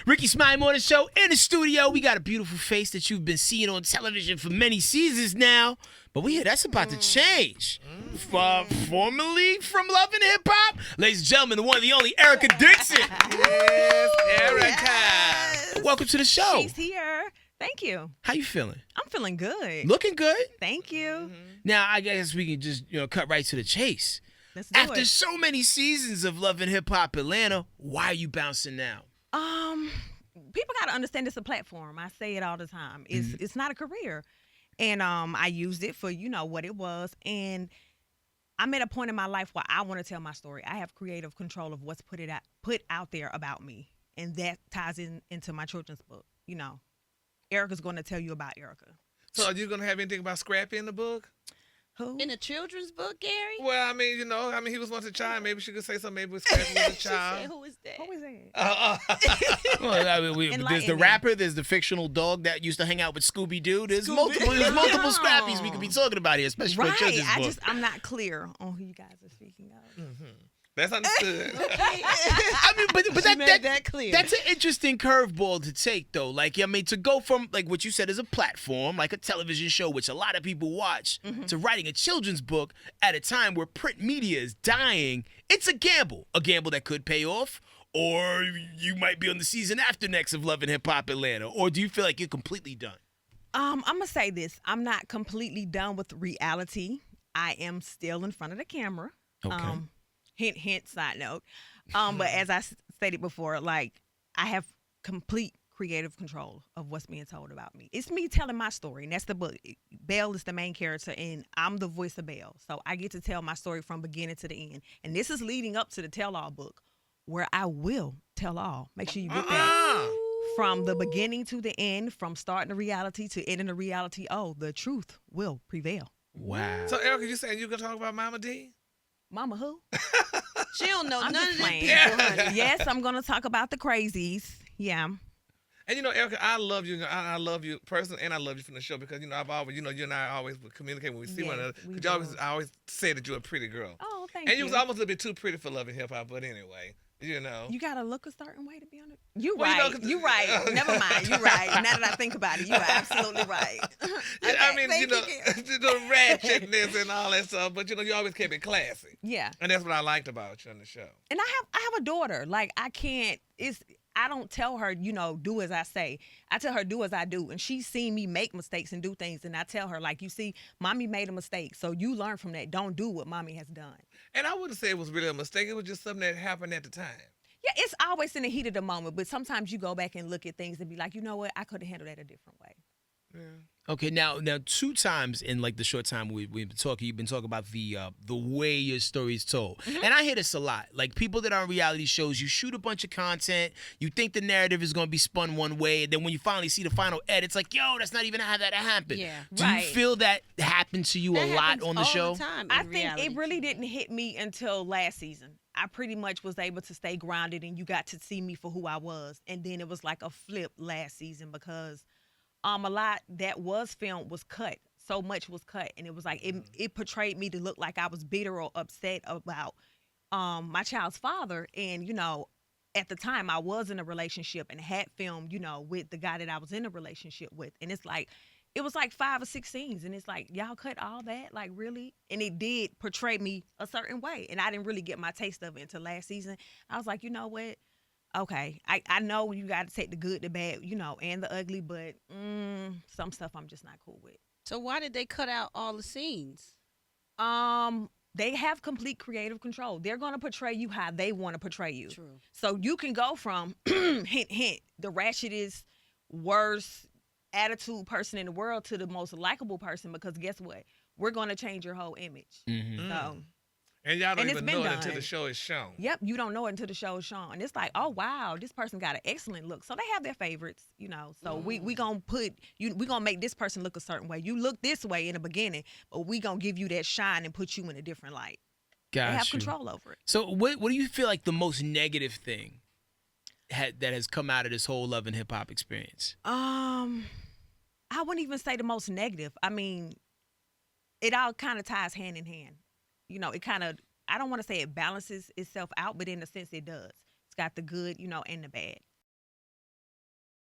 Rickey, Smiley Morning Show in the studio. We got a beautiful face that you've been seeing on television for many seasons now. But we hear that's about to change. Formerly from Love and Hip Hop, ladies and gentlemen, the one, the only Erica Dixon. Yes, Erica. Yes. Welcome to the show. She's here. Thank you. How you feeling? I'm feeling good. Looking good. Thank you. Now, I guess we can just cut right to the chase. Let's do After it. so many seasons of Love and Hip Hop Atlanta, why are you bouncing now? People got to understand it's a platform. I say it all the time. It's not a career. And I used it for, what it was. And I'm at a point in my life where I want to tell my story. I have creative control of what's put out there about me. And that ties into my children's book. Erica's going to tell you about Erica. So are you going to have anything about Scrappy in the book? Who? In a children's book, Gary? Well, I mean, he was once a child. Maybe she could say something. Maybe Scrappy was a She child. said, who is that? Who is that? Well, I mean, there's Enlighten the me. rapper, there's the fictional dog that used to hang out with Scooby-Doo. There's multiple Scrappies we could be talking about here, especially for a Right. children's book. I'm not clear on who you guys are speaking of. That's understood. I mean, but She made that clear. That's an interesting curveball to take, though. To go from, what you said is a platform, like a television show, which a lot of people watch, to writing a children's book at a time where print media is dying, it's a gamble. A gamble that could pay off, or you might be on the season after next of Love and Hip Hop Atlanta. Or do you feel like you're completely done? I'm going to say this. I'm not completely done with reality. I am still in front of the camera. Okay. Hint, side note. But as I stated before, I have complete creative control of what's being told about me. It's me telling my story, and that's the book. Belle is the main character, and I'm the voice of Belle. So I get to tell my story from beginning to the end. And this is leading up to the tell-all book, where I will tell all. Make sure you get that. From the beginning to the end, from starting the reality to ending the reality, the truth will prevail. Wow. So, Erica, you saying you can talk about Mama D? Mama who? She don't know I'm none just of the playing. people, honey. Yes, I'm going to talk about the crazies. Yeah. And Erica, I love you. I love you personally, and I love you from the show because I've always, you and I always communicate when we see one Yes, another. we 'Cause I do. always say that you're a pretty girl. Oh, thank And you. you was almost a little bit too pretty for Love and Hip Hop, but anyway, You got to look a certain way to be on it. You Well, right. You right. Never mind. You right. Now that I think about it, you are absolutely right. I mean, thank you. the ratchetness and all that stuff, but you always kept it classy. Yeah. And that's what I liked about you on the show. And I have a daughter. I don't tell her, do as I say. I tell her, do as I do. And she's seen me make mistakes and do things. And I tell her, you see, mommy made a mistake. So you learn from that. Don't do what mommy has done. And I wouldn't say it was really a mistake. It was just something that happened at the time. Yeah, it's always in the heat of the moment. But sometimes you go back and look at things and be like, you know what? I could have handled that a different way. Yeah. Okay, now 2 times in the short time we've been talking, you've been talking about the way your story is told. And I hear this a lot. People that are on reality shows, you shoot a bunch of content, you think the narrative is going to be spun one way, and then when you finally see the final edit, it's like, yo, that's not even how that happened. Yeah. Do Right. you feel that happened to you That a lot happens on the all show? The time I in think reality it really TV. didn't hit me until last season. I pretty much was able to stay grounded and you got to see me for who I was. And then it was like a flip last season because a lot that was filmed was cut. So much was cut. And it was like it portrayed me to look like I was bitter or upset about my child's father. And, at the time I was in a relationship and had filmed, with the guy that I was in a relationship with. And it's like, it was like 5 or 6 scenes. And it's like, y'all cut all that? Like, really? And it did portray me a certain way. And I didn't really get my taste of it until last season. I was like, you know what? Okay, I know you got to take the good, the bad, and the ugly, but some stuff I'm just not cool with. So why did they cut out all the scenes? They have complete creative control. They're going to portray you how they want to portray you. True. So you can go from, hint, hint, the ratchetest, worst attitude person in the world to the most likable person because guess what? We're going to change your whole image. Mm-hmm. So, And y'all don't And it's even been know it done. until the show is shown. yep, you don't know it until the show is shown. And it's like, oh, wow, this person got an excellent look. So they have their favorites, So we going to make this person look a certain way. You look this way in the beginning, but we going to give you that shine and put you in a different light. Got They have you. control over it. So what do you feel like the most negative thing that has come out of this whole Love and Hip Hop experience? I wouldn't even say the most negative. I mean, it all kind of ties hand in hand. It kind of, I don't want to say it balances itself out, but in a sense it does. It's got the good, and the bad.